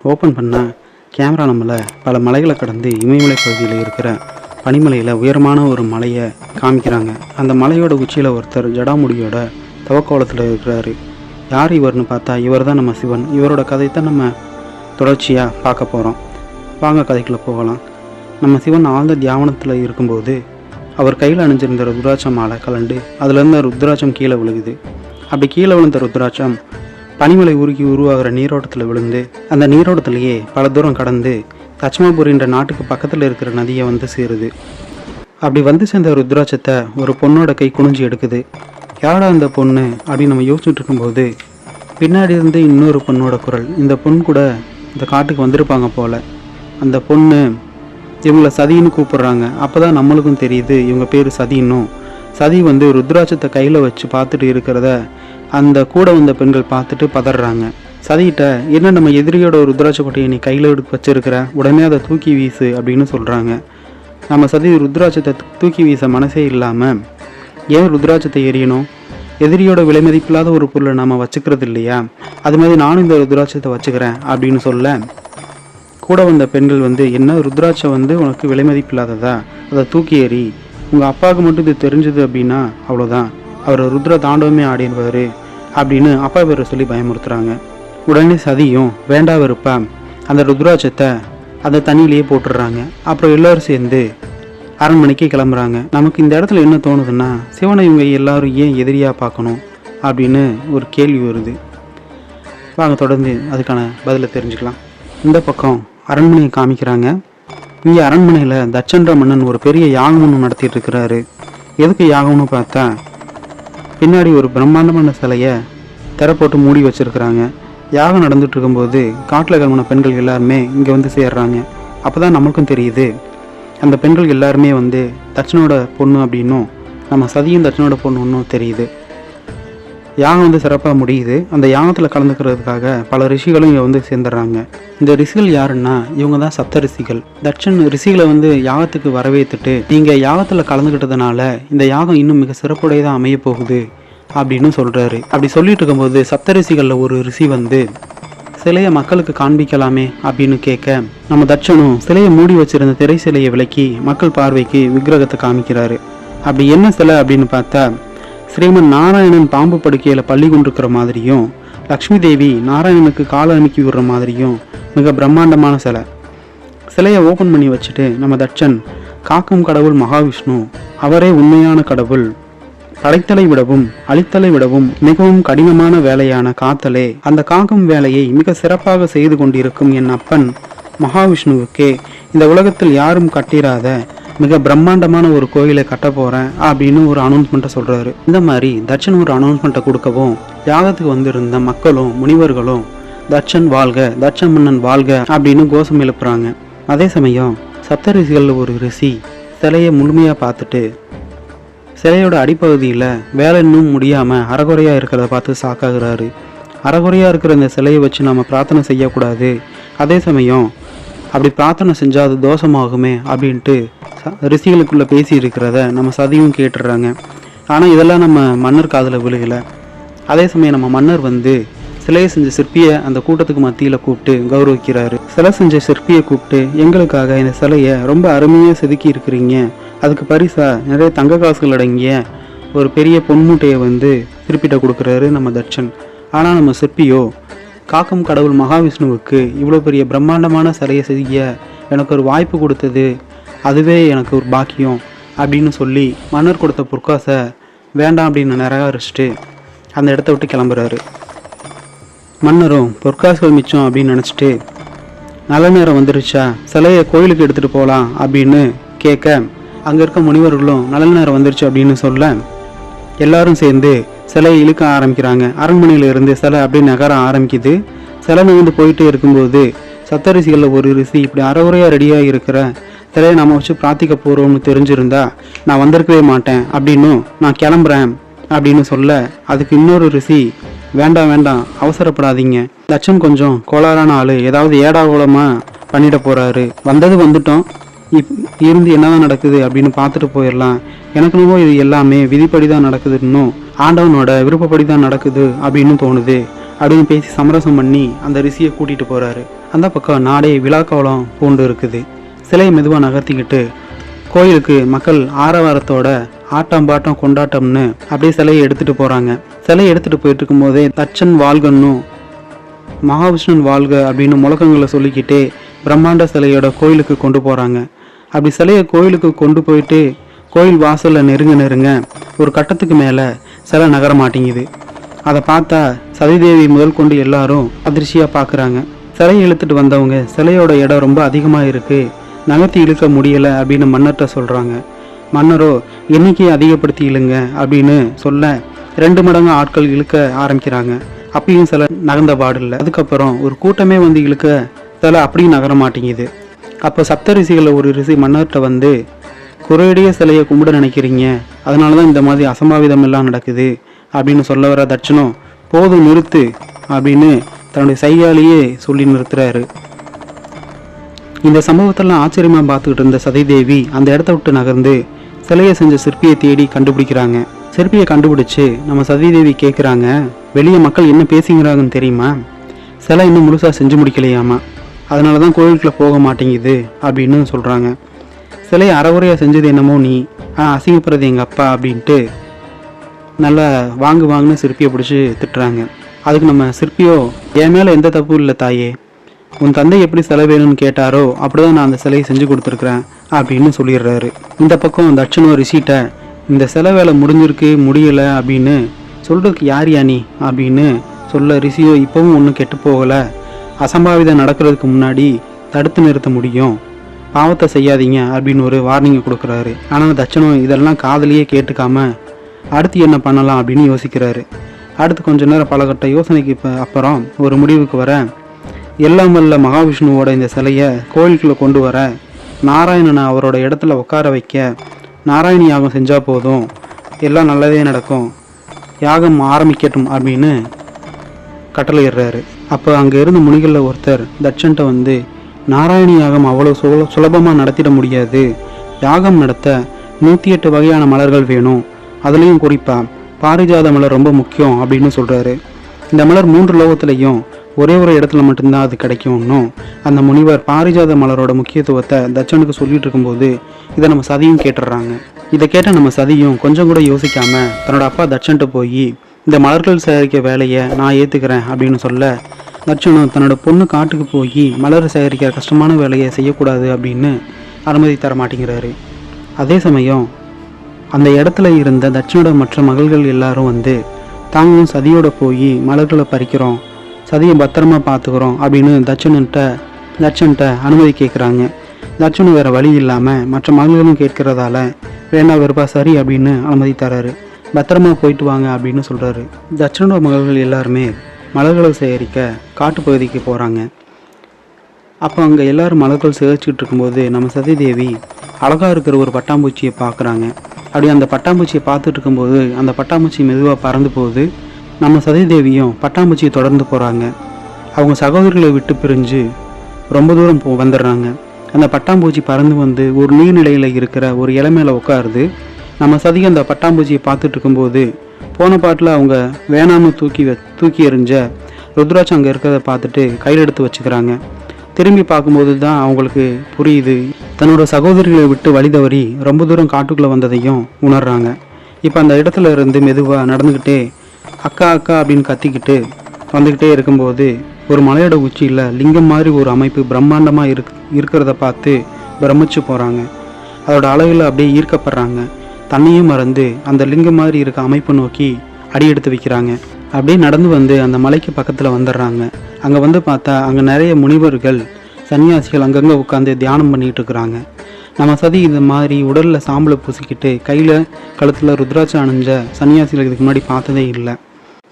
Open பண்ணால் camera நம்மளை பல மலைகளை கடந்து இமயமலை பகுதியில் இருக்கிற பனிமலையில் உயரமான ஒரு மலையை காமிக்கிறாங்க. அந்த மலையோட உச்சியில் ஒருத்தர் ஜடாமுடியோட தவக்கோலத்தில் இருக்கிறாரு. யார் இவர்னு பார்த்தா இவர் தான் நம்ம சிவன். இவரோட கதை தான் நம்ம தொடர்ச்சியாக பார்க்க போகிறோம். வாங்க கதைக்குள்ளே போகலாம். நம்ம சிவன் ஆழ்ந்த தியானத்தில் இருக்கும்போது அவர் கையில் அணிஞ்சிருந்த ருத்ராட்சம் மாலை கலண்டு அதுலேருந்து ருத்ராட்சம் கீழே விழுகுது. அப்படி கீழே விழுந்த ருத்ராட்சம் பனிமலை உருகி உருவாகிற நீரோட்டத்தில் விழுந்து அந்த நீரோட்டத்திலேயே பல தூரம் கடந்து தட்சமாபுரின்ற நாட்டுக்கு பக்கத்தில் இருக்கிற நதியை வந்து சேருது. அப்படி வந்து சேர்ந்த ருத்ராட்சத்தை ஒரு பொண்ணோட கை குனிஞ்சு எடுக்குது. யாரா அந்த பொண்ணு அப்படின்னு நம்ம யோசிச்சுட்டு இருக்கும்போது பின்னாடி இருந்து இன்னொரு பொண்ணோட குரல். இந்த பொண்ணு கூட இந்த காட்டுக்கு வந்திருப்பாங்க போல. அந்த பொண்ணு இவங்களை சதின்னு கூப்பிடுறாங்க. அப்போ தான் நம்மளுக்கும் தெரியுது இவங்க பேர் சதின்னும். சதி வந்து ருத்ராட்சத்தை கையில் வச்சு பார்த்துட்டு இருக்கிறத அந்த கூட வந்த பெண்கள் பார்த்துட்டு பதறாங்க. சதிகிட்ட என்ன நம்ம எதிரியோட ருத்ராட்ச கொட்டையை நீ கையில் வச்சிருக்கிற, உடனே அதை தூக்கி வீசு அப்படின்னு சொல்கிறாங்க. நம்ம சதி ருத்ராட்சத்தை தூக்கி வீச மனசே இல்லாமல் ஏன் ருத்ராட்சத்தை எரியணும், எதிரியோட விலை மதிப்பில்லாத ஒரு பொருளை நம்ம வச்சுக்கிறது இல்லையா, அது மாதிரி நானும் இந்த ருத்ராட்சத்தை வச்சுக்கிறேன் அப்படின்னு சொல்ல கூட வந்த பெண்கள் வந்து என்ன ருத்ராட்சம் வந்து உனக்கு விலை மதிப்பில்லாததா, அதை தூக்கி எறி, உங்கள் அப்பாவுக்கு மட்டும் இது தெரிஞ்சது அப்படின்னா அவ்வளோதான், அவர் ருத்ர தாண்டவமே ஆடிடுவார் அப்படின்னு அப்பா பேரை சொல்லி பயமுறுத்துறாங்க. உடனே சதியும் வேண்டா வெறுப்பா அந்த ருத்ராட்சத்தை அந்த தண்ணியிலேயே போட்டுடுறாங்க. அப்புறம் எல்லோரும் சேர்ந்து அரண்மனைக்கு கிளம்புறாங்க. நமக்கு இந்த இடத்துல என்ன தோணுதுன்னா சிவனை இவங்க எல்லாரும் ஏன் எதிரியாக பார்க்கணும் அப்படின்னு ஒரு கேள்வி வருது. வாங்க தொடர்ந்து அதுக்கான பதிலை தெரிஞ்சுக்கலாம். இந்த பக்கம் அரண்மனையை காமிக்கிறாங்க. இங்கே அரண்மனையில் தட்சன்ற மன்னன் ஒரு பெரிய யாகம் ஒன்று நடத்திட்டு இருக்கிறாரு. எதுக்கு யாகம்னு பார்த்தா பின்னாடி ஒரு பிரம்மாண்டமான சிலையை திரை போட்டு மூடி வச்சுருக்கிறாங்க. யாகம் நடந்துட்டு இருக்கும்போது காட்டில் கிளம்பின பெண்கள் எல்லாருமே இங்கே வந்து சேர்றாங்க. அப்போ தான் நம்மளுக்கும் தெரியுது அந்த பெண்கள் எல்லாருமே வந்து தட்சனோட பொண்ணு அப்படின்னும் நம்ம சதியும் தட்சனோட பொண்ணுன்னும் தெரியுது. யாகம் வந்து சிறப்பாக முடியுது. அந்த யாகத்தில் கலந்துக்கிறதுக்காக பல ரிஷிகளும் இங்கே வந்து சேர்ந்துடுறாங்க. இந்த ரிஷிகள் யாருன்னா இவங்க தான் சப்த ரிஷிகள். தட்சன் ரிஷிகளை வந்து யாகத்துக்கு வரவேற்றுட்டு நீங்கள் யாகத்தில் கலந்துக்கிட்டதுனால இந்த யாகம் இன்னும் மிக சிறப்புடையதாக அமைய போகுது அப்படின்னு சொல்கிறாரு. அப்படி சொல்லிட்டு இருக்கும்போது சப்த ரிஷிகளில் ஒரு ரிஷி வந்து சிலையை மக்களுக்கு காண்பிக்கலாமே அப்படின்னு கேட்க நம்ம தட்சனும் சிலையை மூடி வச்சிருந்த திரை சிலையை விலக்கி மக்கள் பார்வைக்கு விக்கிரகத்தை காமிக்கிறாரு. அப்படி என்ன சிலை அப்படின்னு பார்த்தா ஸ்ரீமன் நாராயணன் பாம்பு படுக்கையில் பள்ளி கொண்டிருக்கிற மாதிரியும் லக்ஷ்மி தேவி நாராயணனுக்கு காலை அமுக்கி விடுற மாதிரியும் மிக பிரம்மாண்டமான சிலை. சிலையை ஓப்பன் பண்ணி வச்சுட்டு நம்ம தட்சன் காக்கும் கடவுள் மகாவிஷ்ணு, அவரே உண்மையான கடவுள், படைத்தலை விடவும் அழித்தலை விடவும் மிகவும் கடினமான வேலையான காத்தலே அந்த காக்கும் வேலையை மிக சிறப்பாக செய்து கொண்டிருக்கும் என் அப்பன் மகாவிஷ்ணுவுக்கே இந்த உலகத்தில் யாரும் கட்டிராத மிக பிரம்மாண்டமான ஒரு கோயிலை கட்ட போகிறேன் அப்படின்னு ஒரு அனௌன்ஸ்மெண்ட்டை சொல்கிறாரு. இந்த மாதிரி தட்சன் ஒரு அனௌன்ஸ்மெண்ட்டை கொடுக்கவும் யாகத்துக்கு வந்திருந்த மக்களும் முனிவர்களும் தட்சன் வாழ்க, தட்சன் மன்னன் வாழ்க அப்படின்னு கோஷம் எழுப்புறாங்க. அதே சமயம் சப்த ரிஷிகளில் ஒரு ரிஷி சிலையை முழுமையாக பார்த்துட்டு சிலையோட அடிப்பகுதியில் வேலை இன்னும் முடியாமல் அறகுறையாக இருக்கிறத பார்த்து சாக்காகிறாரு. அறகுறையாக இருக்கிற இந்த சிலையை வச்சு நம்ம பிரார்த்தனை செய்யக்கூடாது, அதே சமயம் அப்படி பிரார்த்தனை செஞ்சால் அது தோஷமாகுமே அப்படின்ட்டு ரிஷிகளுக்குள்ளே பேசி இருக்கிறத நம்ம சதியும் கேட்டுடுறாங்க. ஆனால் இதெல்லாம் நம்ம மன்னர் காதில் விழுகலை. அதே சமயம் நம்ம மன்னர் வந்து சிலையை செஞ்ச சிற்பியை அந்த கூட்டத்துக்கு மத்தியில் கூப்பிட்டு கௌரவிக்கிறாரு. சிலை செஞ்ச சிற்பியை கூப்பிட்டு எங்களுக்காக இந்த சிலையை ரொம்ப அருமையாக செதுக்கி இருக்கிறீங்க, அதுக்கு பரிசாக நிறைய தங்க காசுகள் அடங்கிய ஒரு பெரிய பொன்மூட்டையை வந்து சிற்பிட்ட கொடுக்குறாரு நம்ம தட்சன். ஆனால் நம்ம சிற்பியோ காக்கும் கடவுள் மகாவிஷ்ணுவுக்கு இவ்வளோ பெரிய பிரம்மாண்டமான சிலையை செய்ய எனக்கு ஒரு வாய்ப்பு கொடுத்தது, அதுவே எனக்கு ஒரு பாக்கியம் அப்படின்னு சொல்லி மன்னர் கொடுத்த பொற்காசை வேண்டாம் அப்படின்னு நிராகரிச்சுட்டு அந்த இடத்த விட்டு கிளம்புறாரு. மன்னரும் பொற்காசுகள் மிச்சம் அப்படின்னு நினச்சிட்டு நல்ல நேரம் வந்துருச்சா, சிலையை கோயிலுக்கு எடுத்துகிட்டு போகலாம் அப்படின்னு கேட்க அங்கே இருக்க முனிவர்களும் நல்ல நேரம் வந்துருச்சு அப்படின்னு சொல்ல எல்லாரும் சேர்ந்து சிலையை இழுக்க ஆரம்பிக்கிறாங்க. அரண்மனையில் இருந்து சிலை அப்படியே நகர ஆரம்பிக்குது. சிலை நகர்ந்து போயிட்டே இருக்கும்போது சப்த ரிஷிகளில் ஒரு ரிஷி இப்படி அறகுறையாக ரெடியாக இருக்கிற சிலையை நம்ம வச்சு பிரார்த்திக்க போகிறோம்னு தெரிஞ்சிருந்தா நான் வந்திருக்கவே மாட்டேன் அப்படின்னும் நான் கிளம்புறேன் அப்படின்னு சொல்ல அதுக்கு இன்னொரு ரிஷி வேண்டாம் வேண்டாம் அவசரப்படாதீங்க, தட்சன் கொஞ்சம் கோளாறான ஆள், ஏதாவது ஏடாகூலமாக பண்ணிட போகிறாரு, வந்தது வந்துட்டோம், இருந்து என்னதான் நடக்குது அப்படின்னு பார்த்துட்டு போயிடலாம், எனக்கு என்னமோ இது எல்லாமே விதிப்படி தான் நடக்குதுன்னும் ஆண்டவனோட விருப்பப்படி தான் நடக்குது அப்படின்னு தோணுது அப்படின்னு பேசி சமரசம் பண்ணி அந்த ரிஷியை கூட்டிகிட்டு போகிறாரு. அந்த பக்கம் நாடே விழாக்கோலம் பூண்டு இருக்குது. சிலையை மெதுவாக நகர்த்திக்கிட்டு கோயிலுக்கு மக்கள் ஆரவாரத்தோட ஆட்டம் பாட்டம் கொண்டாட்டம்னு அப்படியே சிலையை எடுத்துகிட்டு போகிறாங்க. சிலையை எடுத்துகிட்டு போயிட்டு இருக்கும்போதே தச்சன் வாழ்கன்னும் மகாவிஷ்ணுன் வாழ்க அப்படின்னு முழக்கங்களை சொல்லிக்கிட்டே பிரம்மாண்ட சிலையோட கோயிலுக்கு கொண்டு போகிறாங்க. அப்படி சிலையை கோயிலுக்கு கொண்டு போயிட்டு கோயில் வாசலில் நெருங்க ஒரு கட்டத்துக்கு மேலே சிலை நகர மாட்டேங்குது. அதை பார்த்தா சதிதேவி முதல் கொண்டு எல்லாரும் அதிர்ச்சியாக பார்க்குறாங்க. சிலையை இழுத்துட்டு வந்தவங்க சிலையோட இடம் ரொம்ப அதிகமாக இருக்குது, நகர்த்தி இழுக்க முடியலை அப்படின்னு மன்னர்கிட்ட சொல்கிறாங்க. மன்னரோ எண்ணிக்கையை அதிகப்படுத்தி இழுங்க அப்படின்னு சொல்ல 2 மடங்கு ஆட்கள் இழுக்க ஆரம்பிக்கிறாங்க. அப்பயும் சிலை நகர்ந்த பாடில்லை. அதுக்கப்புறம் ஒரு கூட்டமே வந்து இழுக்க சிலை அப்படியும் நகர மாட்டேங்குது. அப்போ சப்தரிசிகளில் ஒரு ரிஷி மன்னர்கிட்ட வந்து குறையடைய சிலையை கும்பிட நினைக்கிறீங்க, அதனால தான் இந்த மாதிரி அசம்பாவிதம் எல்லாம் நடக்குது அப்படின்னு சொல்ல வர தட்சணம் போதும் நிறுத்து அப்படின்னு தன்னுடைய சையாலேயே சொல்லி நிறுத்துறாரு. இந்த சம்பவத்தெல்லாம் ஆச்சரியமாக பார்த்துக்கிட்டு இருந்த சதிதேவி அந்த இடத்த விட்டு நகர்ந்து சிலையை செஞ்ச சிற்பியை தேடி கண்டுபிடிக்கிறாங்க. சிற்பியை கண்டுபிடிச்சு நம்ம சதிதேவி கேட்குறாங்க, வெளியே மக்கள் என்ன பேசிக்கிறாங்கன்னு தெரியுமா? சிலை இன்னும் முழுசாக செஞ்சு முடிக்கலையாமா, அதனால தான் கோயிலுக்குள்ளே போக மாட்டேங்குது அப்படின்னு சொல்கிறாங்க. சிலையை அறகுறையாக செஞ்சது என்னமோ நீ, அசிங்கப்படுறது எங்கள் அப்பா அப்படின்ட்டு நல்லா வாங்குன்னு சிற்பியை பிடிச்சி திட்டுறாங்க. அதுக்கு நம்ம சிற்பியோ, என் மேலே எந்த தப்பும் இல்லை தாயே, உன் தந்தை எப்படி சிலை வேணும்னு கேட்டாரோ அப்படிதான் நான் அந்த சிலையை செஞ்சு கொடுத்துருக்குறேன் அப்படின்னு சொல்லிடுறாரு. இந்த பக்கம் தட்சணோ ரிஷிட்ட இந்த சிலை வேலை முடியலை அப்படின்னு சொல்கிறதுக்கு யார் நீ அப்படின்னு சொல்ல, ரிஷியோ இப்போவும் ஒன்றும் கெட்டு போகலை, அசம்பாவிதம் நடக்கிறதுக்கு முன்னாடி தடுத்து நிறுத்த முடியும், பாவத்தை செய்யாதீங்க அப்படின்னு ஒரு வார்னிங்கை கொடுக்குறாரு. ஆனால் தட்சணம் இதெல்லாம் காதலியே கேட்டுக்காம அடுத்து என்ன பண்ணலாம் அப்படின்னு யோசிக்கிறாரு. அடுத்து கொஞ்ச நேரம் பலகட்ட யோசனைக்கு அப்புறம் ஒரு முடிவுக்கு வர, எல்லாம் வல்ல மகாவிஷ்ணுவோட இந்த சிலையை கோயிலுக்குள்ளே கொண்டு வர நாராயணனை அவரோட இடத்துல உட்கார வைக்க நாராயணி யாகம் செஞ்சால் போதும், எல்லாம் நல்லதே நடக்கும், யாகம் ஆரம்பிக்கட்டும் அப்படின்னு கட்டளையிடுறாரு. அப்போ அங்கே இருந்த முனிகளில் ஒருத்தர் தட்சன்ட்ட வந்து, நாராயணி யாகம் அவ்வளோ சுலபமாக நடத்திட முடியாது, யாகம் நடத்த 108 வகையான மலர்கள் வேணும், அதுலேயும் குறிப்பாக பாரிஜாத மலர் ரொம்ப முக்கியம் அப்படின்னு சொல்கிறாரு. இந்த மலர் 3 லோகத்திலையும் ஒரே ஒரு இடத்துல மட்டும்தான் அது கிடைக்கும்னும் அந்த முனிவர் பாரிஜாத மலரோட முக்கியத்துவத்தை தட்சனுக்கு சொல்லிட்டு இருக்கும்போது இதை நம்ம சதியும் கேட்டுடுறாங்க. இதை கேட்ட நம்ம சதியும் கொஞ்சம் கூட யோசிக்காம தன்னோட அப்பா தட்சன்ட்ட போய் இந்த மலர்கள் சேகரிக்க வேலையை நான் ஏற்றுக்கிறேன் அப்படின்னு சொல்ல, தட்சனும் தன்னோட பொண்ணு காட்டுக்கு போய் மலர் சேகரிக்கிற கஷ்டமான வேலையை செய்யக்கூடாது அப்படின்னு அனுமதி தர மாட்டேங்கிறாரு. அதே சமயம் அந்த இடத்துல இருந்த தட்சனோட மற்ற மகள்கள் எல்லாரும் வந்து தாங்களும் சதியோட போய் மலர்களை பறிக்கிறோம், சதியை பத்திரமா பார்த்துக்கிறோம் அப்படின்னு தட்சன்ட்ட அனுமதி கேட்குறாங்க. தட்சனும் வேறு வழி இல்லாமல் மற்ற மகள்களும் கேட்கறதால வேண்டாம் வெறுப்பா சரி அப்படின்னு அனுமதி தராரு. பத்திரமா போயிட்டு வாங்க அப்படின்னு சொல்கிறாரு. தட்சனோட மகள்கள் எல்லாருமே மலர்களை சேகரிக்க காட்டுப்பகுதிக்கு போகிறாங்க. அப்போ அங்கே எல்லோரும் மலர்கள் சேகரிச்சுட்டு இருக்கும்போது நம்ம சதிதேவி அழகாக இருக்கிற ஒரு பட்டாம்பூச்சியை பார்க்குறாங்க. அப்படி அந்த பட்டாம்பூச்சியை பார்த்துட்டு இருக்கும்போது அந்த பட்டாம்பூச்சி மெதுவாக பறந்து போகுது. நம்ம சதிதேவியும் பட்டாம்பூச்சியை தொடர்ந்து போகிறாங்க. அவங்க சகோதரிகளை விட்டு பிரிஞ்சு ரொம்ப தூரம் வந்துடுறாங்க. அந்த பட்டாம்பூச்சி பறந்து வந்து ஒரு நீர்நிலையில் இருக்கிற ஒரு இலை மேலே உட்காருது. நம்ம சதி அந்த பட்டாம்பூச்சியை பார்த்துட்டு இருக்கும்போது போன பாட்டில் அவங்க வேணான்னு தூக்கி எறிஞ்ச ருத்ராட்சம் அங்கே இருக்கிறத பார்த்துட்டு கையில் எடுத்து வச்சுக்கிறாங்க. திரும்பி பார்க்கும்போது தான் அவங்களுக்கு புரியுது, தன்னோட சகோதரிகளை விட்டு வழி தவறி ரொம்ப தூரம் காட்டுக்குள்ளே வந்ததையும் உணர்றாங்க. இப்போ அந்த இடத்துல இருந்து மெதுவாக நடந்துக்கிட்டே அக்கா அக்கா அப்படின்னு கத்திக்கிட்டு வந்துக்கிட்டே இருக்கும்போது ஒரு மலையோட உச்சியில் லிங்கம் மாதிரி ஒரு அமைப்பு பிரம்மாண்டமாக இருக்கிறத பார்த்து பிரமிச்சு போகிறாங்க. அதோட அழகில் அப்படியே ஈர்க்கப்படுறாங்க. தன்னையும் மறந்து அந்த லிங்கம் மாதிரி இருக்க அமைப்பை நோக்கி அடி எடுத்து வைக்கிறாங்க. அப்படியே நடந்து வந்து அந்த மலைக்கு பக்கத்தில் வந்துடுறாங்க. அங்கே வந்து பார்த்தா அங்கே நிறைய முனிவர்கள் சன்னியாசிகள் அங்கங்கே உட்காந்து தியானம் பண்ணிகிட்டு இருக்கிறாங்க. நம்ம சதி இந்த மாதிரி உடலில் சாம்பலை பூசிக்கிட்டு கையில் கழுத்தில் ருத்ராட்சம் அணிஞ்ச சன்னியாசிகள் இதுக்கு முன்னாடி பார்த்ததே இல்லை.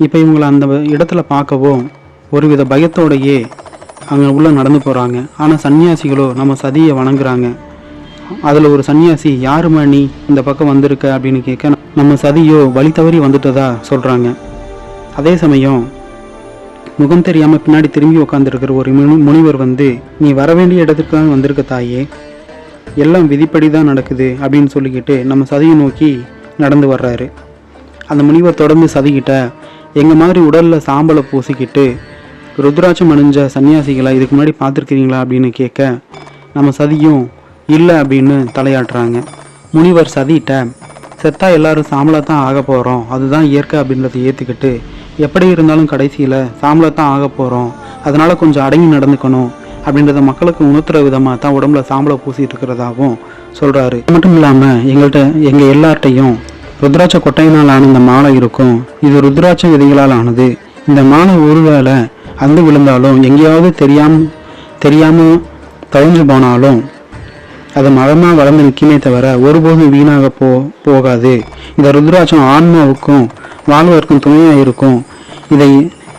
இப்போ இவங்களை அந்த இடத்துல பார்க்கவும் ஒருவித பயத்தோடையே அங்கே உள்ளே நடந்து போகிறாங்க. ஆனால் சன்னியாசிகளோ நம்ம சதியை வணங்குறாங்க. அதில் ஒரு சன்னியாசி, யாருமா நீ இந்த பக்கம் வந்திருக்க அப்படின்னு கேட்க நம்ம சதியோ வழி தவறி வந்துட்டதா சொல்கிறாங்க. அதே சமயம் முகம் தெரியாமல் பின்னாடி திரும்பி உட்காந்துருக்கிற ஒரு முனிவர் வந்து, நீ வர வேண்டிய இடத்துக்கு தான் வந்திருக்க தாயே, எல்லாம் விதிப்படி தான் நடக்குது அப்படின்னு சொல்லிக்கிட்டு நம்ம சதியை நோக்கி நடந்து வர்றாரு. அந்த முனிவர் தொடர்ந்து சதிக்கிட்ட, எங்கள் மாதிரி உடலில் சாம்பலை பூசிக்கிட்டு ருத்ராட்சம் அணிஞ்ச சன்னியாசிகளை இதுக்கு முன்னாடி பார்த்துருக்கிறீங்களா அப்படின்னு கேட்க நம்ம சதியும் இல்லை அப்படின்னு தலையாட்டுறாங்க. முனிவர் சதிட்ட செத்தா எல்லாரும் சாம்பலாக தான் ஆக போகிறோம், அதுதான் இயற்கை அப்படின்றத ஏற்றுக்கிட்டு எப்படி இருந்தாலும் கடைசியில் சாம்பலாக தான் ஆக போகிறோம், அதனால் கொஞ்சம் அடங்கி நடந்துக்கணும் அப்படின்றத மக்களுக்கு உணர்த்துற விதமாக தான் உடம்புல சாம்பலை பூசிட்டு இருக்கிறதாகவும் சொல்கிறாரு. அது மட்டும் இல்லாமல் எங்கள் எல்லார்ட்டையும் ருத்ராட்ச கொட்டையினால் ஆன இந்த மாலை இருக்கும், இது ருத்ராட்ச விதைகளால் ஆனது. இந்த மாலை ஒருவேளை அந்து விழுந்தாலும் எங்கேயாவது தெரியாமல் தொலைஞ்சு போனாலும் அது மரமாக வளர்ந்து நிற்குமே தவிர ஒருபோதும் வீணாக போகாது. இந்த ருத்ராட்சம் ஆன்மாவுக்கும் வாழ்வதற்கும் துணையாக இருக்கும். இதை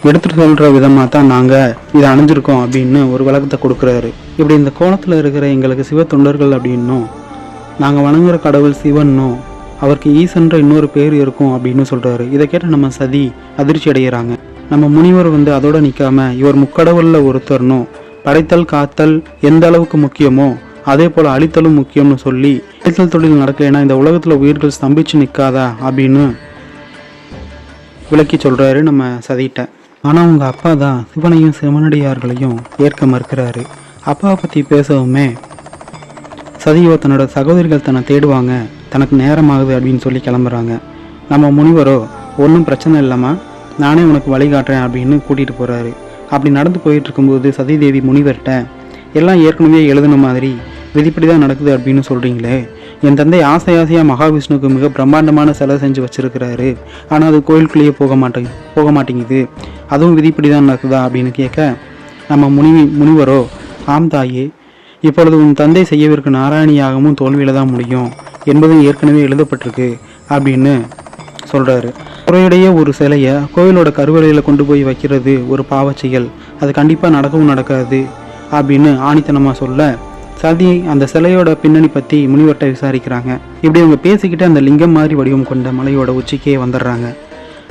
எடுத்துட்டு சொல்கிற விதமாக தான் நாங்கள் இதை அணிஞ்சிருக்கோம் அப்படின்னு ஒரு விளக்கத்தை கொடுக்குறாரு. இப்படி இந்த கோலத்தில் இருக்கிற எங்களுக்கு சிவ தொண்டர்கள் அப்படின்னும் நாங்கள் வணங்குற கடவுள் சிவன்னும் அவருக்கு ஈசன்ற இன்னொரு பேர் இருக்கும் அப்படின்னு சொல்கிறாரு. இதை கேட்ட நம்ம சதி அதிர்ச்சி அடைகிறாங்க. நம்ம முனிவர் அதோட நிற்காம இவர் முக்கடவுளில் ஒருத்தர்னும் படைத்தல் காத்தல் எந்த அளவுக்கு முக்கியமோ அதே போல் அழித்தலும் முக்கியம்னு சொல்லி அழித்தல் தொழில் நடக்கலைன்னா இந்த உலகத்தில் உயிர்கள் ஸ்தம்பிச்சு நிற்காதா அப்படின்னு விளக்கி சொல்கிறாரு நம்ம சதிட்ட. ஆனால் அவங்க அப்பா தான் சிவனையும் சிவனடியார்களையும் ஏற்க மறுக்கிறாரு. அப்பாவை பற்றி பேசவுமே சதியோ தன்னோட சகோதரிகள் தன்னை தேடுவாங்க, தனக்கு நேரமாகுது அப்படின்னு சொல்லி கிளம்புறாங்க. நம்ம முனிவரோ ஒன்றும் பிரச்சனை இல்லாமல் நானே உனக்கு வழிகாட்டுறேன் அப்படின்னு கூட்டிகிட்டு போகிறாரு. அப்படி நடந்து போயிட்டு இருக்கும்போது சதிதேவி முனிவர்கிட்ட எல்லாம் ஏற்கனவே எழுதின மாதிரி விதிப்படி தான் நடக்குது அப்படின்னு சொல்கிறீங்களே, என் தந்தை ஆசையாக மகாவிஷ்ணுக்கு மிக பிரம்மாண்டமான சிலை செஞ்சு வச்சுருக்கிறாரு, ஆனால் அது கோயிலுக்குள்ளேயே போக மாட்டேங்குது, அதுவும் விதிப்படி தான் நடக்குதா அப்படின்னு கேட்க நம்ம முனிவரோ ஆம் தாயே, இப்பொழுது உன் தந்தை செய்யவிருக்க நாராயணியாகவும் தோல்வியில் தான் முடியும் என்பதும் ஏற்கனவே எழுதப்பட்டிருக்கு அப்படின்னு சொல்கிறாரு. குறையுடைய ஒரு சிலையை கோயிலோட கருவறையில் கொண்டு போய் வைக்கிறது ஒரு பாவச் செயல், அது கண்டிப்பாக நடக்கவும் நடக்காது அப்படின்னு ஆணித்தனமாக சொல்ல சதி அந்த சிலையோட பின்னணி பற்றி முனிவர்கிட்ட விசாரிக்கிறாங்க. இப்படி அவங்க பேசிக்கிட்டு அந்த லிங்கம் மாதிரி வடிவம் கொண்ட மலையோட உச்சிக்கே வந்துடுறாங்க.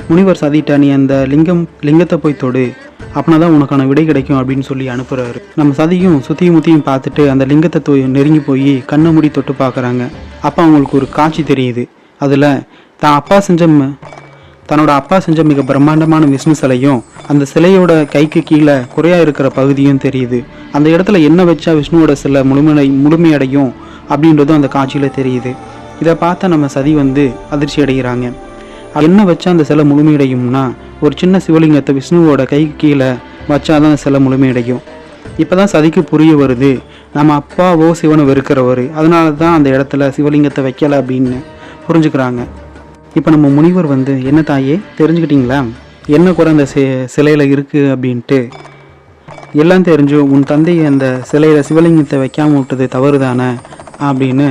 முனிவர் சதிட்ட நீ அந்த லிங்கத்தை போய் தொடு, அப்படின்னா தான் உனக்கான விடை கிடைக்கும் அப்படின்னு சொல்லி அனுப்புகிறாரு. நம்ம சதியும் சுற்றியும் முத்தியும் பார்த்துட்டு அந்த லிங்கத்தை நெருங்கி போய் கண்ணை மூடி தொட்டு பார்க்குறாங்க. அப்போ அவங்களுக்கு ஒரு காட்சி தெரியுது. அதில் தன்னோட அப்பா செஞ்ச மிக பிரம்மாண்டமான விஷ்ணு சிலையும் அந்த சிலையோட கைக்கு கீழே குறையாக இருக்கிற பகுதியும் தெரியுது. அந்த இடத்துல என்ன வச்சா விஷ்ணுவோட சிலை முழுமையடையும் அப்படின்றதும் அந்த காட்சியில் தெரியுது. இதை பார்த்தா நம்ம சதி அதிர்ச்சி அடைகிறாங்க. என்ன வச்சா அந்த சிலை முழுமையடையும்னா ஒரு சின்ன சிவலிங்கத்தை விஷ்ணுவோட கைக்கு கீழே வச்சாதான் அந்த சிலை முழுமையடையும். இப்போ தான் சதிக்கு புரிய வருது, நம்ம அப்பாவோ சிவனை வெறுக்கிறவர், அதனால தான் அந்த இடத்துல சிவலிங்கத்தை வைக்கலை அப்படின்னு புரிஞ்சுக்கிறாங்க. இப்போ நம்ம முனிவர் என்ன தாயே தெரிஞ்சுக்கிட்டீங்களா, என்ன குறை அந்த சிலையில் இருக்குது அப்படின்ட்டு எல்லாம் தெரிஞ்சு உன் தந்தை அந்த சிலையில் சிவலிங்கத்தை வைக்காமல் விட்டது தவறு தானே அப்படின்னு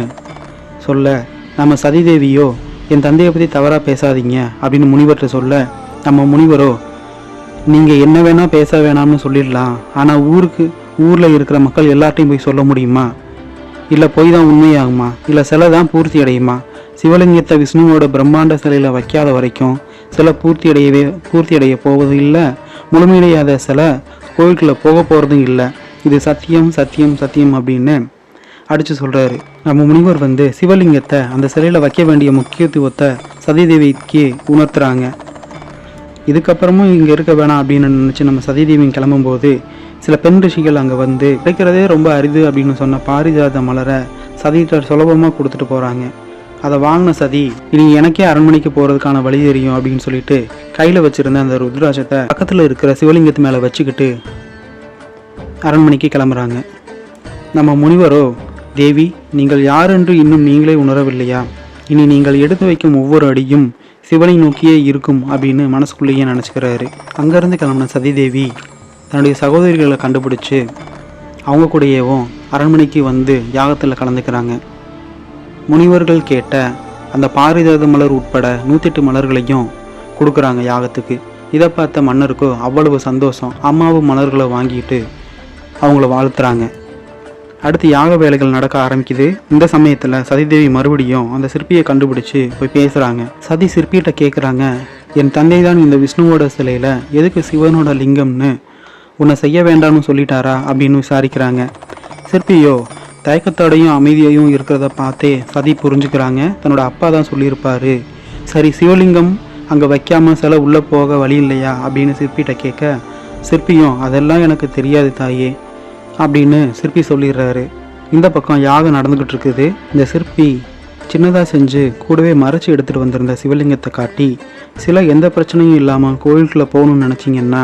சொல்ல நம்ம சதிதேவியோ என் தந்தையை பற்றி தவறாக பேசாதீங்க அப்படின்னு முனிவர்கிட்ட சொல்ல நம்ம முனிவரோ நீங்கள் என்ன வேணால் பேச வேணாம்னு சொல்லிடலாம், ஆனால் ஊரில் இருக்கிற மக்கள் எல்லார்ட்டையும் போய் சொல்ல முடியுமா, இல்லை போய் தான் உண்மையாகுமா, இல்லை சிலை தான் பூர்த்தி அடையுமா, சிவலிங்கத்தை விஷ்ணுவோட பிரம்மாண்ட சிலையில் வைக்காத வரைக்கும் சிலை பூர்த்தி அடைய போவது இல்லை, முழுமையடையாத சிலை கோயிலுக்குள்ளே போக போகிறதும் இல்லை, இது சத்தியம் சத்தியம் சத்தியம் அப்படின்னு அடித்து சொல்கிறாரு. நம்ம முனிவர் சிவலிங்கத்தை அந்த சிலையில் வைக்க வேண்டிய முக்கியத்துவத்தை சதிதேவிக்கு உணர்த்துறாங்க. இதுக்கப்புறமும் இங்கே இருக்க வேணாம் அப்படின்னு நினச்சி நம்ம சதிதேவி கிளம்பும்போது சில பெண் ரிஷிகள் அங்கே கிடைக்கிறதே ரொம்ப அரிது அப்படின்னு சொன்ன பாரிஜாத மலரை சதிகிட்ட சுலபமாக கொடுத்துட்டு போகிறாங்க. அதை வாங்கின சதி இனி எனக்கே அரண்மனைக்கு போகிறதுக்கான வழி தெரியும் அப்படின்னு சொல்லிட்டு கையில் வச்சுருந்த அந்த ருத்ராட்சத்தை பக்கத்தில் இருக்கிற சிவலிங்கத்து மேலே வச்சுக்கிட்டு அரண்மனைக்கு கிளம்புறாங்க. நம்ம முனிவரோ தேவி நீங்கள் யாரென்று இன்னும் நீங்களே உணரவில்லையா, இனி நீங்கள் எடுத்து வைக்கும் ஒவ்வொரு அடியும் சிவனை நோக்கியே இருக்கும் அப்படின்னு மனசுக்குள்ளேயே நினச்சிக்கிறாரு. அங்கேருந்து கிளம்பின சதிதேவி தன்னுடைய சகோதரிகளை கண்டுபிடிச்சு அவங்க கூடயேவும் அரண்மனைக்கு யாகத்தில் கலந்துக்கிறாங்க. முனிவர்கள் கேட்ட அந்த பாரிஜாத மலர் உட்பட 108 மலர்களையும் கொடுக்குறாங்க யாகத்துக்கு. இதை பார்த்த மன்னருக்கோ அவ்வளவு சந்தோஷம். அம்மாவும் மலர்களை வாங்கிட்டு அவங்கள வாழ்த்துறாங்க. அடுத்து யாக வேலைகள் நடக்க ஆரம்பிக்குது. இந்த சமயத்தில் சதிதேவி மறுபடியும் அந்த சிற்பியை கண்டுபிடிச்சு போய் பேசுகிறாங்க. சதி சிற்பிகிட்ட கேட்குறாங்க, என் தந்தை தான் இந்த விஷ்ணுவோட சிலையில் எதுக்கு சிவனோட லிங்கம்னு உன்னை செய்ய வேண்டாம்னு சொல்லிட்டாரா அப்படின்னு விசாரிக்கிறாங்க. சிற்பியோ தயக்கத்தோடையும் அமைதியையும் இருக்கிறத பார்த்தே சதி புரிஞ்சுக்கிறாங்க. தன்னோட அப்பா தான் சொல்லியிருப்பாரு. சரி, சிவலிங்கம் அங்கே வைக்காமல் சில உள்ளே போக வழி இல்லையா அப்படின்னு சிற்பிகிட்ட கேட்க சிற்பியும் அதெல்லாம் எனக்கு தெரியாது தாயே அப்படின்னு சிற்பி சொல்லிடுறாரு. இந்த பக்கம் யாகம் நடந்துக்கிட்டு இருக்குது. இந்த சிற்பி சின்னதாக செஞ்சு கூடவே மறைச்சி எடுத்துகிட்டு வந்திருந்த சிவலிங்கத்தை காட்டி, சில எந்த பிரச்சனையும் இல்லாமல் கோயிலுக்குள்ளே போகணும்னு நினச்சிங்கன்னா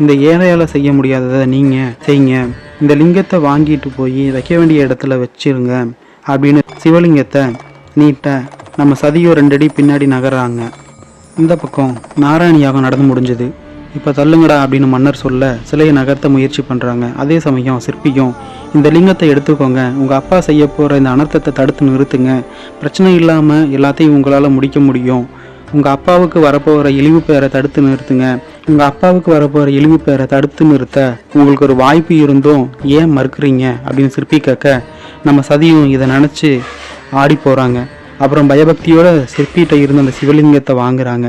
இந்த ஏழையால் செய்ய முடியாததை நீங்கள் செய்யுங்க, இந்த லிங்கத்தை வாங்கிட்டு போய் வைக்க வேண்டிய இடத்துல வச்சிருங்க அப்படின்னு சிவலிங்கத்தை நீட்ட நம்ம சதியோ 2 அடி பின்னாடி நகர்றாங்க. இந்த பக்கம் நாராயண யாகம் நடந்து முடிஞ்சது. இப்போ தள்ளுங்கடா அப்படின்னு மன்னர் சொல்ல சிலையை நகர்த்த முயற்சி பண்ணுறாங்க. அதே சமயம் சிற்பியும் இந்த லிங்கத்தை எடுத்துக்கோங்க, உங்கள் அப்பா செய்ய போகிற இந்த அனர்த்தத்தை தடுத்து நிறுத்துங்க, பிரச்சனை இல்லாமல் எல்லாத்தையும் உங்களால் முடிக்க முடியும், உங்கள் அப்பாவுக்கு வரப்போகிற இழிவு பேரை தடுத்து நிறுத்துங்க, உங்கள் அப்பாவுக்கு வரப்போகிற இழிவு பேரை தடுத்து நிறுத்த உங்களுக்கு ஒரு வாய்ப்பு இருந்தும் ஏன் மறுக்கிறீங்க அப்படின்னு சிற்பி கேட்க நம்ம சதியும் இதை நினச்சி ஆடி போகிறாங்க. அப்புறம் பயபக்தியோட சிற்பிகிட்ட இருந்த அந்த சிவலிங்கத்தை வாங்குறாங்க.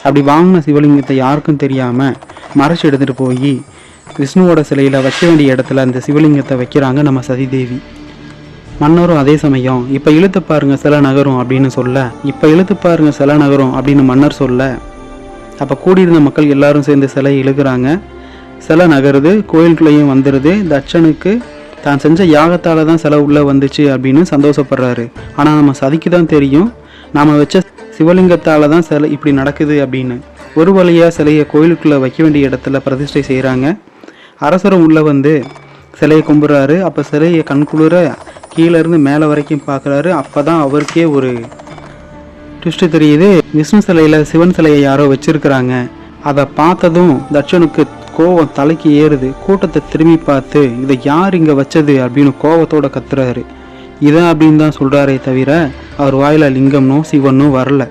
அப்படி வாங்கின சிவலிங்கத்தை யாருக்கும் தெரியாமல் மறைச்சி எடுத்துகிட்டு போய் விஷ்ணுவோட சிலையில் வைக்க வேண்டிய இடத்துல அந்த சிவலிங்கத்தை வைக்கிறாங்க நம்ம சதிதேவி. மன்னரும் அதே சமயம் இப்போ இழுத்து பாருங்க சில நகரும் அப்படின்னு சொல்ல, இப்போ இழுத்து பாருங்க சில நகரும் அப்படின்னு மன்னர் சொல்ல, அப்போ கூடியிருந்த மக்கள் எல்லாரும் சேர்ந்து சிலை இழுக்கிறாங்க. சிலை நகருது, கோயிலுக்குள்ளேயும் வந்துடுது. தட்சனுக்கு தான் செஞ்ச யாகத்தால் தான் சிலை உள்ளே வந்துச்சு அப்படின்னு சந்தோஷப்படுறாரு. ஆனால் நம்ம சதிக்கு தான் தெரியும் நாம் வச்ச சிவலிங்கத்தால் தான் சிலை இப்படி நடக்குது அப்படின்னு. ஒரு வழியாக சிலையை கோயிலுக்குள்ளே வைக்க வேண்டிய இடத்துல பிரதிஷ்டை செய்கிறாங்க. அரசரும் உள்ளே வந்து சிலையை கும்பிட்றாரு. அப்போ சிலையை கண்குளிர கீழேருந்து மேலே வரைக்கும் பார்க்குறாரு. அப்போ தான் அவருக்கே ஒரு ட்விஸ்ட்டு தெரியுது. விஷ்ணு சிலையில் சிவன் சிலையை யாரோ வச்சுருக்கிறாங்க. அதை பார்த்ததும் தட்சனுக்கு கோவம் தலைக்கு ஏறுது. கூட்டத்தை திரும்பி பார்த்து இதை யார் இங்கே வச்சது அப்படின்னு கோவத்தோடு கத்துறாரு. இதான் அப்படின்னு தான் சொல்கிறாரே தவிர அவர் வாயில் லிங்கம்னோ சிவனோ வரல.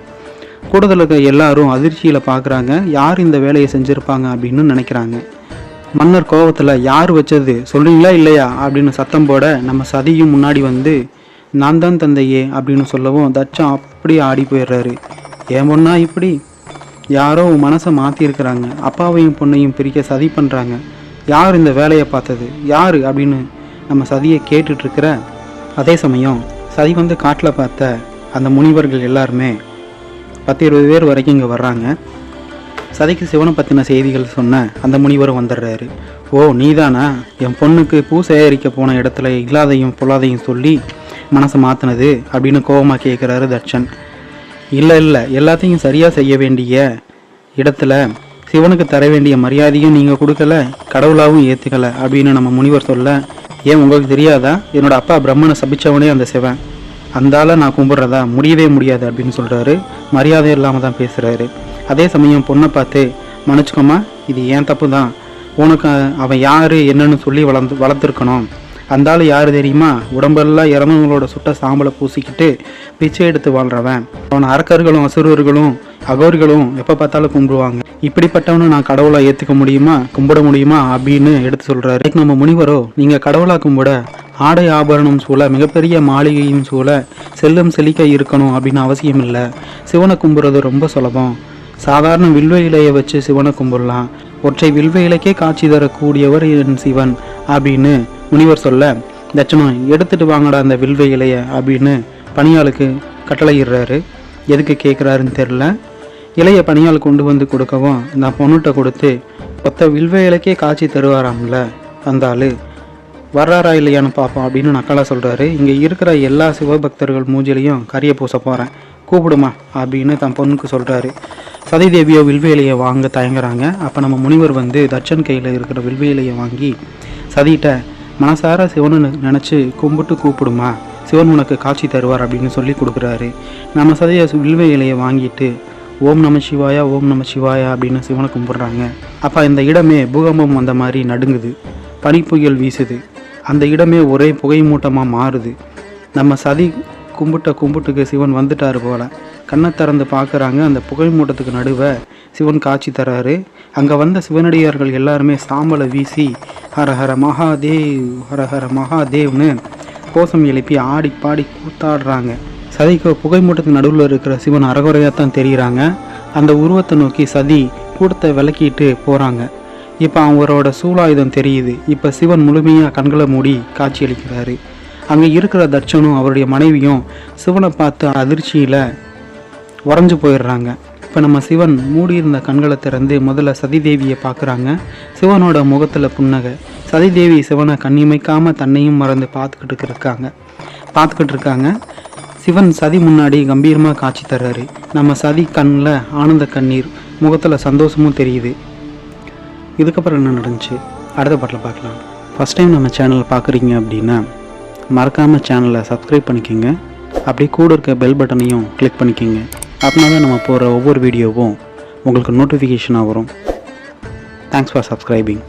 கூட்டத்தில் இருக்க எல்லாரும் அதிர்ச்சியில் பார்க்குறாங்க. யார் இந்த வேலையை செஞ்சுருப்பாங்க அப்படின்னு நினைக்கிறாங்க. மன்னர் கோவத்தில் யார் வச்சது சொல்கிறீங்களா இல்லையா அப்படின்னு சத்தம் போட நம்ம சதியும் முன்னாடி வந்து நான் தான் தந்தையே அப்படின்னு சொல்லவும் தட்சம் அப்படியே ஆடி போயிடுறாரு. ஏன் பொண்ணா இப்படி யாரோ மனசை மாற்றிருக்கிறாங்க, அப்பாவையும் பொண்ணையும் பிரிக்க சதி பண்ணுறாங்க, யார் இந்த வேலையை பார்த்தது யார் அப்படின்னு நம்ம சதியை கேட்டுட்ருக்கிற அதே சமயம் சதி வந்து காட்டில் பார்த்த அந்த முனிவர்கள் எல்லாருமே 10-20 பேர் வரைக்கும் இங்கே வர்றாங்க. சதிக்கு சிவனை பற்றின செய்திகள் சொன்ன அந்த முனிவரும் வந்துடுறாரு. ஓ நீதானா என் பொண்ணுக்கு பூ சேகரிக்க போன இடத்துல இல்லாதையும் பொல்லாதையும் சொல்லி மனசை மாற்றினது அப்படின்னு கோபமாக கேட்குறாரு தட்சன். இல்லை எல்லாத்தையும் சரியாக செய்ய வேண்டிய இடத்துல சிவனுக்கு தர வேண்டிய மரியாதையும் நீங்கள் கொடுக்கல, கடவுளாகவும் ஏற்றுக்கலை அப்படின்னு நம்ம முனிவர் சொல்ல, ஏன் உங்களுக்கு தெரியாதா என்னோட அப்பா பிரம்மனை சபிச்சவனே அந்த சிவன், அந்தால நான் கும்பிட்றதா முடியவே முடியாது அப்படின்னு சொல்கிறாரு. மரியாதை இல்லாமல் தான் பேசுகிறாரு. அதே சமயம் பொண்ணை பார்த்து மன்னிச்சுக்கோமா, இது ஏன் தப்பு தான், உனக்கு அவன் யார் என்னன்னு சொல்லி வளர்த்துருக்கணும், அந்த யார் தெரியுமா, உடம்பெல்லாம் இறந்தவங்களோட சுட்ட சாம்பலை பூசிக்கிட்டு பிச்சை எடுத்து வாழ்கிறவன், அவனை அரக்கர்களும் அசுரர்களும் அகோரிகளும் எப்போ பார்த்தாலும் கும்பிடுவாங்க, இப்படிப்பட்டவனை நான் கடவுளாக ஏற்றுக்க முடியுமா கும்பிட முடியுமா அப்படின்னு எடுத்து சொல்கிறாரு. நம்ம முனிவரோ நீங்கள் கடவுளாக கும்பிட ஆடை ஆபரணம் சூழ மிகப்பெரிய மாளிகையும் சூழ செல்லும் செழிக்க இருக்கணும் அப்படின்னு அவசியம் இல்லை, சிவனை கும்பிட்றது ரொம்ப சுலபம், சாதாரண வில்வ இலையை வச்சு சிவனை கும்பிடலாம், ஒற்றை வில்வ இலைக்கே காட்சி தரக்கூடியவர் என் சிவன் அப்படின்னு முனிவர் சொல்ல, தட்சணம் எடுத்துட்டு வாங்கடா அந்த வில்வ இலையை அப்படின்னு பணியாளுக்கு கட்டளையிடுறாரு. எதுக்கு கேட்குறாருன்னு தெரில. இலையை பணியாள் கொண்டு வந்து கொடுக்கவும் நான் பொண்ணுகிட்ட கொடுத்து ஒத்த வில்வ இலைக்கே காட்சி தருவாராம்ல அந்த ஆள் வர்றாரா இல்லையான்னு பார்ப்போம் அப்படின்னு நக்கலாக சொல்கிறாரு. இங்கே இருக்கிற எல்லா சிவபக்தர்கள் மூஞ்சிலையும் கரிய பூச போகிறேன், கூப்பிடுமா அப்படின்னு தன் பொண்ணுக்கு சொல்கிறாரு. சதி தேவியோ வில்வ இலையை வாங்க தயங்குறாங்க. அப்போ நம்ம முனிவர் வந்து தட்சன் கையில் இருக்கிற வில்வ இலையை வாங்கி சதிகிட்ட மனசார சிவனை நினச்சி கும்பிட்டு கூப்பிடுமா, சிவன் உனக்கு காட்சி தருவார் அப்படின்னு சொல்லி கொடுக்குறாரு. நம்ம சதியை வில்வ இலையை வாங்கிட்டு ஓம் நம சிவாயா ஓம் நம சிவாயா அப்படின்னு சிவனை கும்பிட்றாங்க. அப்போ இந்த இடமே பூகம்பம் வந்த மாதிரி நடுங்குது, பனிப்புயல் வீசுது, அந்த இடமே ஒரே புகை மூட்டமாக மாறுது. நம்ம சதி கும்பிட்டுக்கு சிவன் வந்துட்டார் போல. கண்ணை திறந்து பார்க்குறாங்க. அந்த புகை மூட்டத்துக்கு நடுவே சிவன் காட்சி தராரு. அங்கே வந்த சிவனடியார்கள் எல்லாருமே சாம்பலை வீசி ஹரஹர மகாதேவ் ஹரஹர மகாதேவ்னு கோஷம் எழுப்பி ஆடி பாடி கூத்தாடுறாங்க. சதிக்கு புகை மூட்டத்துக்கு நடுவில் இருக்கிற சிவன் அறகுறையாக தான் தெரிகிறாங்க. அந்த உருவத்தை நோக்கி சதி கூட்டத்தை விளக்கிட்டு போகிறாங்க. இப்போ அவரோட சூலாயுதம் தெரியுது. இப்போ சிவன் முழுமையாக கண்களை மூடி காட்சி அளிக்கிறாரு. அங்கே இருக்கிற தட்சனும் அவருடைய மனைவியும் சிவனை பார்த்து அதிர்ச்சியில் உறைஞ்சு போயிடுறாங்க. இப்போ நம்ம சிவன் மூடியிருந்த கண்களை திறந்து முதல்ல சதிதேவியை பார்க்குறாங்க. சிவனோட முகத்தில் புன்னகை. சதிதேவி சிவனை கண்ணிமைக்காமல் தன்னையும் மறந்து பார்த்துக்கிட்டு இருக்காங்க. சிவன் சதி முன்னாடி கம்பீரமாக காட்சி தர்றாரு. நம்ம சதி கண்ணில் ஆனந்த கண்ணீர், முகத்தில் சந்தோஷமும் தெரியுது. இதுக்கப்புறம் என்ன நடந்துச்சு அடுத்த பாட்டில் பார்க்கலாம். ஃபஸ்ட் டைம் நம்ம சேனலை பார்க்குறீங்க அப்படின்னா மறக்காமல் சேனலை சப்ஸ்கிரைப் பண்ணிக்கோங்க. அப்படியே கூட இருக்க பெல் பட்டனையும் கிளிக் பண்ணிக்கோங்க. அப்படின்னா தான் நம்ம போகிற ஒவ்வொரு வீடியோவும் உங்களுக்கு நோட்டிஃபிகேஷனாக வரும். Thanks for subscribing.